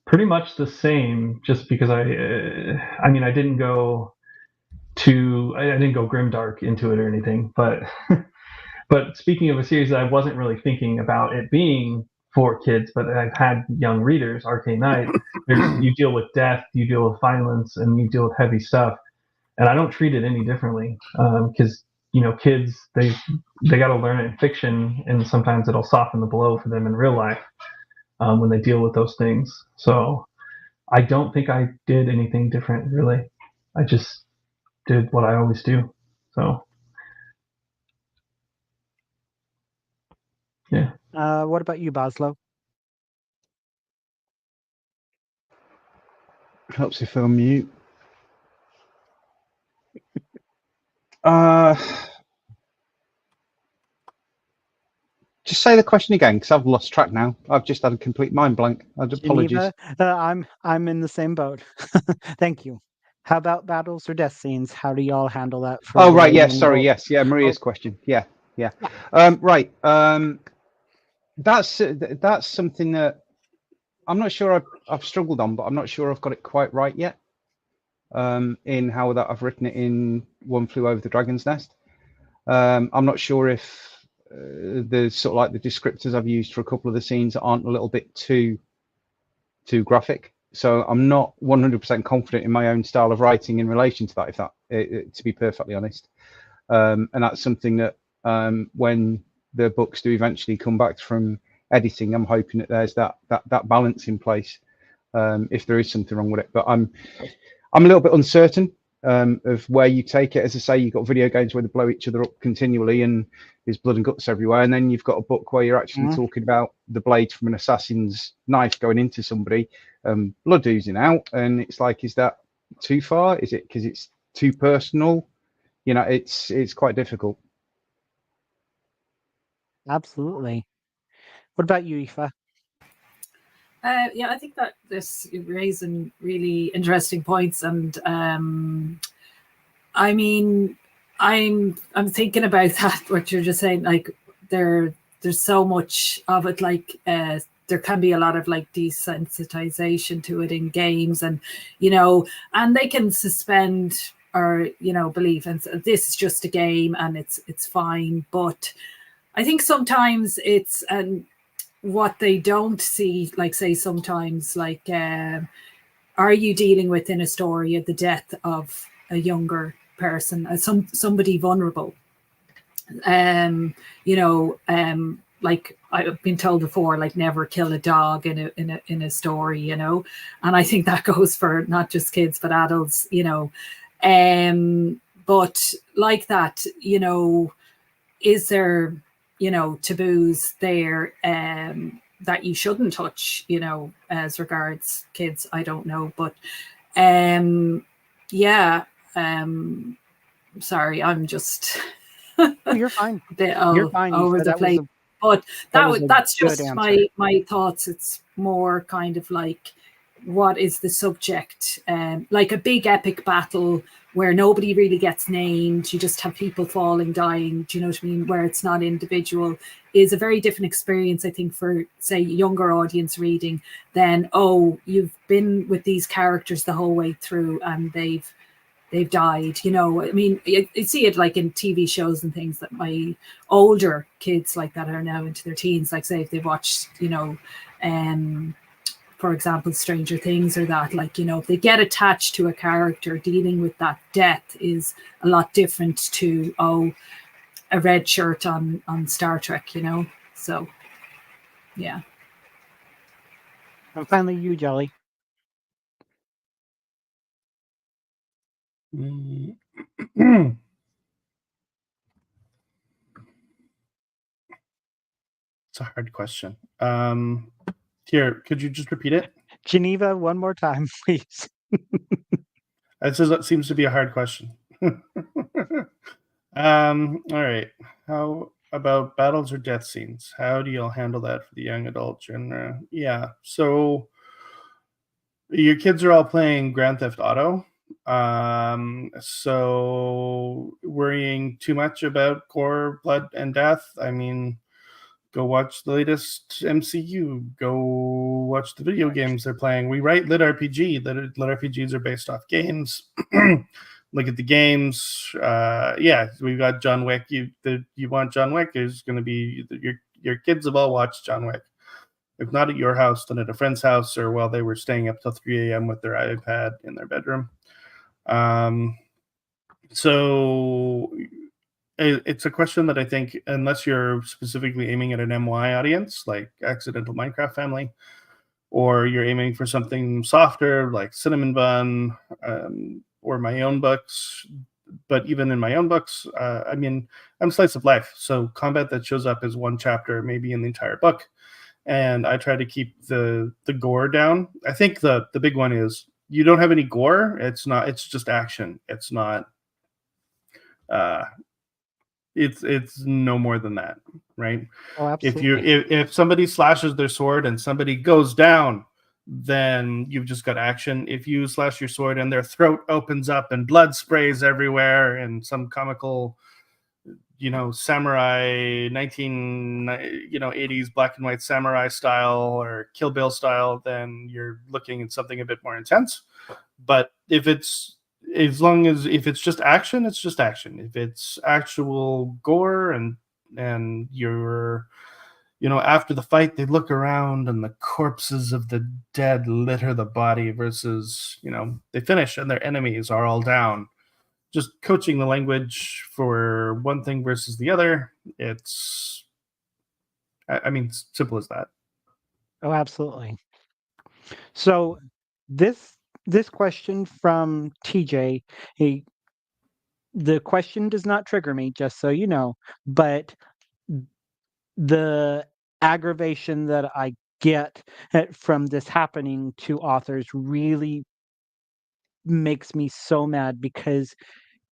pretty much the same, just because I didn't go grimdark into it or anything, but but speaking of a series that I wasn't really thinking about it being for kids, but I've had young readers, Arcane Knight, you deal with death, you deal with violence, and you deal with heavy stuff, and I don't treat it any differently because kids they got to learn it in fiction, and sometimes it'll soften the blow for them in real life when they deal with those things. So I don't think I did anything different really. I just did what I always do. So yeah. What about you, Boslo? Helps if I'm mute. Just say the question again, because I've lost track now. I've just had a complete mind blank. Apologies. Geneva, I'm in the same boat. Thank you. How about battles or death scenes? How do y'all handle that? For Oh, right. yes. Yes. Sorry. Yes. Yeah. Maria's question. Yeah. Yeah. Right. That's something that I'm not sure I've struggled on, but I'm not sure I've got it quite right yet. In how that I've written it in One Flew Over the Dragon's Nest. I'm not sure if the sort of like the descriptors I've used for a couple of the scenes aren't a little bit too graphic. So I'm not 100% confident in my own style of writing in relation to that, if that, to be perfectly honest. And that's something that when the books do eventually come back from editing, I'm hoping that there's that balance in place if there is something wrong with it. But I'm a little bit uncertain of where you take it. As I say, you've got video games where they blow each other up continually and there's blood and guts everywhere. And then you've got a book where you're actually talking about the blade from an assassin's knife going into somebody, blood oozing out. And it's like, is that too far? Is it because it's too personal? It's quite difficult. Absolutely. What about you, Aoife? Yeah, I think that you're raising really interesting points, and I mean, I'm thinking about that. What you're just saying, like there's so much of it, like there can be a lot of like desensitization to it in games, and and they can suspend or belief, and this is just a game and it's fine. But I think sometimes it's what they don't see, like say sometimes like are you dealing with in a story the death of a younger person, somebody vulnerable, like I've been told before, like never kill a dog in a story, and I think that goes for not just kids but adults, but like that, is there, taboos there that you shouldn't touch, as regards kids? I don't know, but yeah. Sorry, I'm just Oh, you're fine. a bit You're fine, over Aoife. the place. But That was a that's good just answer. my thoughts. It's more kind of like, what is the subject? Like a big epic battle where nobody really gets named, you just have people falling, dying, do you know what I mean, where it's not individual, is a very different experience, I think, for, say, younger audience reading than, oh, you've been with these characters the whole way through and they've died. I mean, I see it like in TV shows and things that my older kids like that are now into their teens, like, say, if they've watched, for example, Stranger Things or that, like, if they get attached to a character, dealing with that death is a lot different to, a red shirt on Star Trek, so yeah. And finally, you, Jelly. It's a hard question. Here, could you just repeat it? Geneva, one more time, please. That seems to be a hard question. All right. How about battles or death scenes? How do you all handle that for the young adult genre? Yeah. So your kids are all playing Grand Theft Auto. So worrying too much about gore, blood, and death. I mean, go watch the latest MCU. Go watch the video games they're playing. We write LitRPG. LitRPGs are based off games. Look at the games. Yeah, we've got John Wick. You want John Wick? There's going to be your kids have all watched John Wick. If not at your house, then at a friend's house, or while they were staying up till 3 a.m. with their iPad in their bedroom. So it's a question that I think, unless you're specifically aiming at an MY audience, like Accidental Minecraft Family, or you're aiming for something softer, like Cinnamon Bun, or my own books. But even in my own books, I mean, I'm slice of life. So combat that shows up as one chapter, maybe in the entire book. And I try to keep the gore down. I think the big one is you don't have any gore. It's just action. It's not it's no more than that, right? Oh, absolutely. If somebody slashes their sword and somebody goes down, then you've just got action. If you slash your sword and their throat opens up and blood sprays everywhere and some comical, samurai 80s black and white samurai style or Kill Bill style, then you're looking at something a bit more intense. But if it's just action, it's just action. If it's actual gore and you're, after the fight, they look around and the corpses of the dead litter the body versus, they finish and their enemies are all down. Just coaching the language for one thing versus the other. It's, I mean, simple as that. Oh, absolutely. So this question from TJ, the question does not trigger me, just so you know, but the aggravation that I get from this happening to authors really makes me so mad, because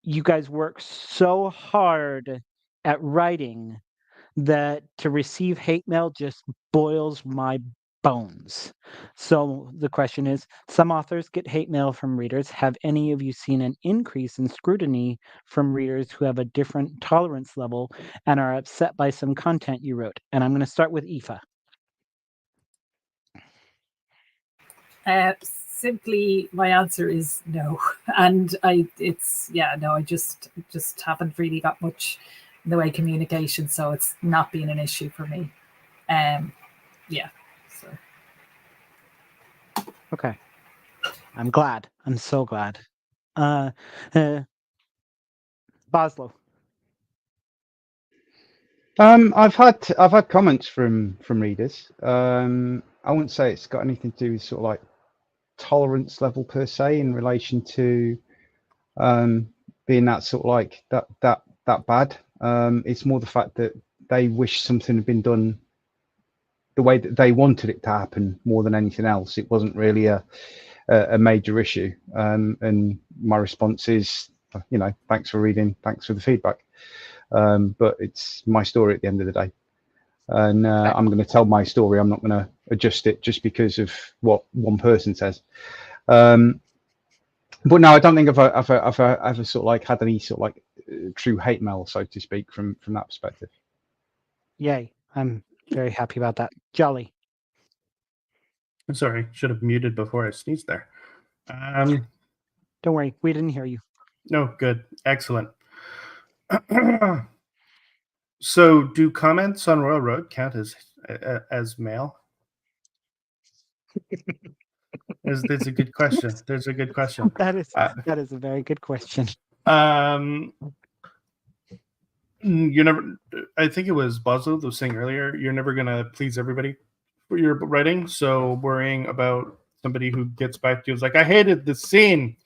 you guys work so hard at writing that to receive hate mail just boils my bones. So the question is, some authors get hate mail from readers. Have any of you seen an increase in scrutiny from readers who have a different tolerance level and are upset by some content you wrote? And I'm going to start with Aoife. Simply, my answer is no. And I just haven't really got much in the way of communication, so it's not been an issue for me. Yeah. So. Okay. I'm glad. I'm so glad. Boslo. I've had comments from readers. I wouldn't say it's got anything to do with sort of like tolerance level per se in relation to being that sort of like that bad. It's more the fact that they wish something had been done the way that they wanted it to happen more than anything else. It wasn't really a major issue. And my response is, thanks for reading, thanks for the feedback. But it's my story at the end of the day. And I'm going to tell my story. I'm not going to adjust it just because of what one person says. But no, I don't think I've ever sort of like had any sort of like true hate mail, so to speak, from that perspective. Yay. I'm very happy about that. Jolly. I'm sorry, should have muted before I sneezed there. Don't worry, we didn't hear you. No, good. Excellent. So do comments on Royal Road count as mail? There's a good question. There's a good question. That is a very good question. You never, I think it was Boswell that was saying earlier, you're never gonna please everybody for your writing. So worrying about somebody who gets back to you is like, I hated this scene.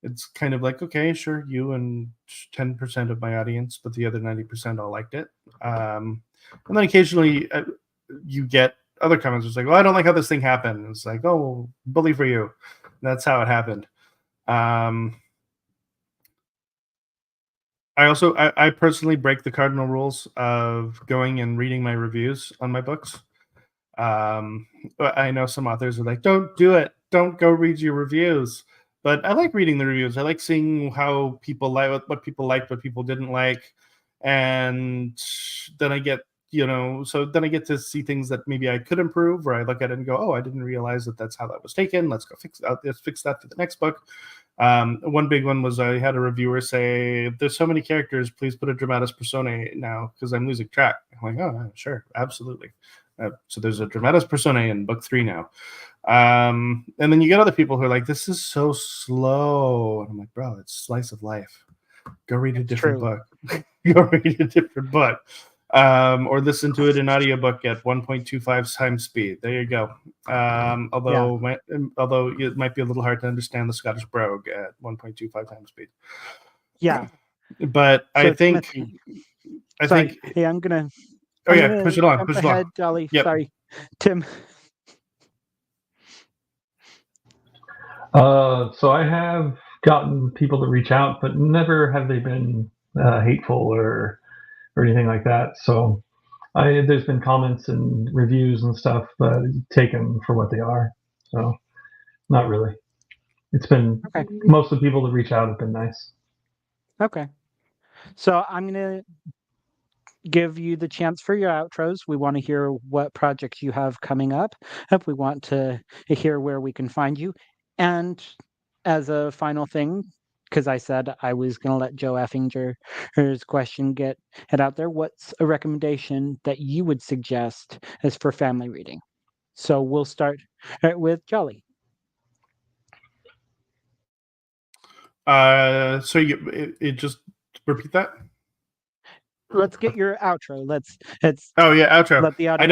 It's kind of like, okay, sure, you and 10% of my audience, but the other 90% all liked it. And then occasionally you get other comments. It's like, well, I don't like how this thing happened. It's like, oh, bully for you. That's how it happened. I personally break the cardinal rules of going and reading my reviews on my books. I know some authors are like, don't do it. Don't go read your reviews. But I like reading the reviews. I like seeing how people like what people liked, what people didn't like. And then I get, so then I get to see things that maybe I could improve, or I look at it and go, oh, I didn't realize that that's how that was taken. Let's go fix that. Let's fix that for the next book. One big one was I had a reviewer say, there's so many characters, please put a dramatis personae now because I'm losing track. I'm like, oh, sure, absolutely. So there's a dramatis personae in book 3 now. And then you get other people who are like, this is so slow. And I'm like, bro, it's slice of life. Go read a different book. Go read a different book. Or listen to it in audiobook at 1.25 times speed. There you go. Although it might be a little hard to understand the Scottish brogue at 1.25 times speed. Yeah. But so I think... Hey, I'm going to... Oh, yeah, push it on. Push it on. Jolly. Yep. Sorry. Tim. So I have gotten people to reach out, but never have they been hateful or anything like that. So there's been comments and reviews and stuff, but take them for what they are. So not really. It's been most of the people that reach out have been nice. Okay. So I'm going to give you the chance for your outros. We want to hear what projects you have coming up. We want to hear where we can find you. And as a final thing, because I said I was going to let Joe Effinger's question get out there, what's a recommendation that you would suggest as for family reading? So we'll start with Jolly. So it just repeat that. Let's get your outro. Let's oh yeah, outro. Let the I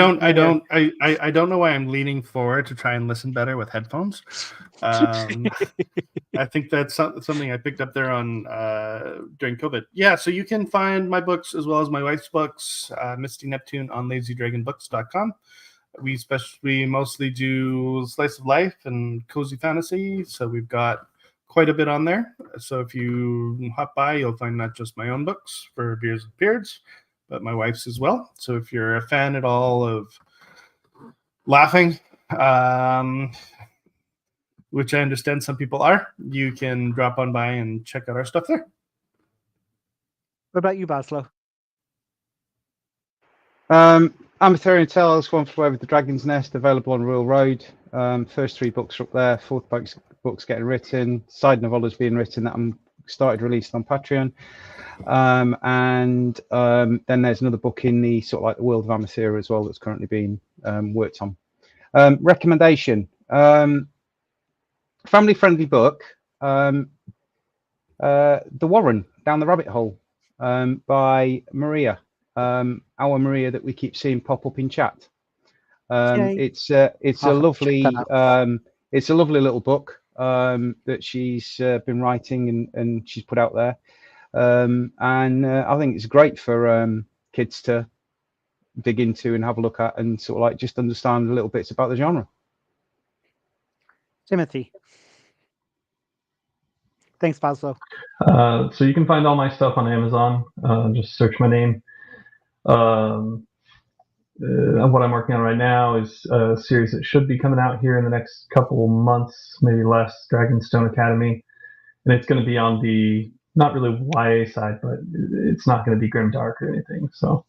don't know why I'm leaning forward to try and listen better with headphones. I think that's something I picked up there on during COVID. Yeah, so you can find my books as well as my wife's books, Misty Neptune, on lazydragonbooks.com. We mostly do slice of life and cozy fantasy, so we've got quite a bit on there. So if you hop by, you'll find not just my own books for Beers and Beards, but my wife's as well. So if you're a fan at all of laughing, which I understand some people are, you can drop on by and check out our stuff there. What about you, Baslo? Amatherian Tales, One Flew Over the Dragon's Nest, available on Royal Road. First 3 books are up there. 4th book's getting written. Side novel is being written that I'm started released on Patreon. And then there's another book in the sort of like the world of Amathera as well that's currently being worked on. Recommendation. Family friendly book. The Warren, Down the Rabbit Hole, by Maria. Our Maria that we keep seeing pop up in chat. It's a lovely little book that she's been writing and she's put out there. and I think it's great for kids to dig into and have a look at and sort of like just understand a little bits about the genre. Timothy. Thanks, Boslo. So you can find all my stuff on Amazon. Just search my name. What I'm working on right now is a series that should be coming out here in the next couple months, maybe less, Dragonstone Academy. And it's going to be on the, not really YA side, but it's not going to be grimdark or anything. So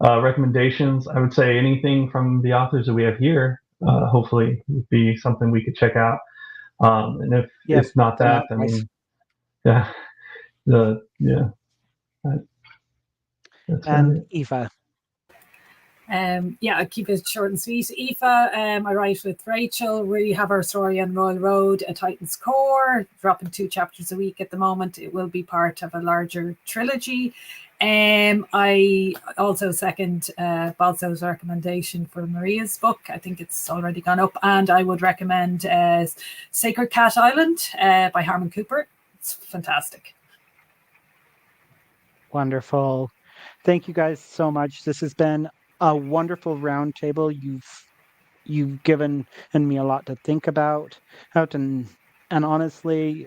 recommendations, I would say anything from the authors that we have here, hopefully would be something we could check out. And if not that, I mean, yeah, yeah. That's and Aoife. Yeah, I keep it short and sweet. Aoife, I write with Rachel. We have our story on Royal Road, A Titan's Core, dropping 2 chapters a week at the moment. It will be part of a larger trilogy. I also second Balso's recommendation for Maria's book. I think it's already gone up. And I would recommend Sacred Cat Island by Harmon Cooper. It's fantastic. Wonderful. Thank you guys so much. This has been a wonderful roundtable. You've given me a lot to think about. And honestly,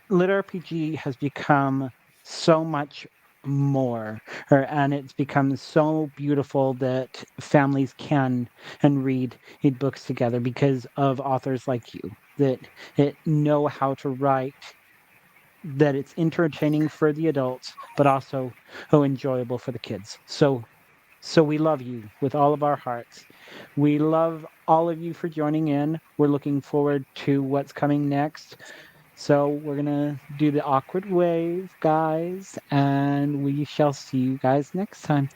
LitRPG has become so much more, and it's become so beautiful that families can and read books together because of authors like you that know how to write, that it's entertaining for the adults, but also enjoyable for the kids. So we love you with all of our hearts. We love all of you for joining in. We're looking forward to what's coming next. So we're going to do the awkward wave, guys, and we shall see you guys next time.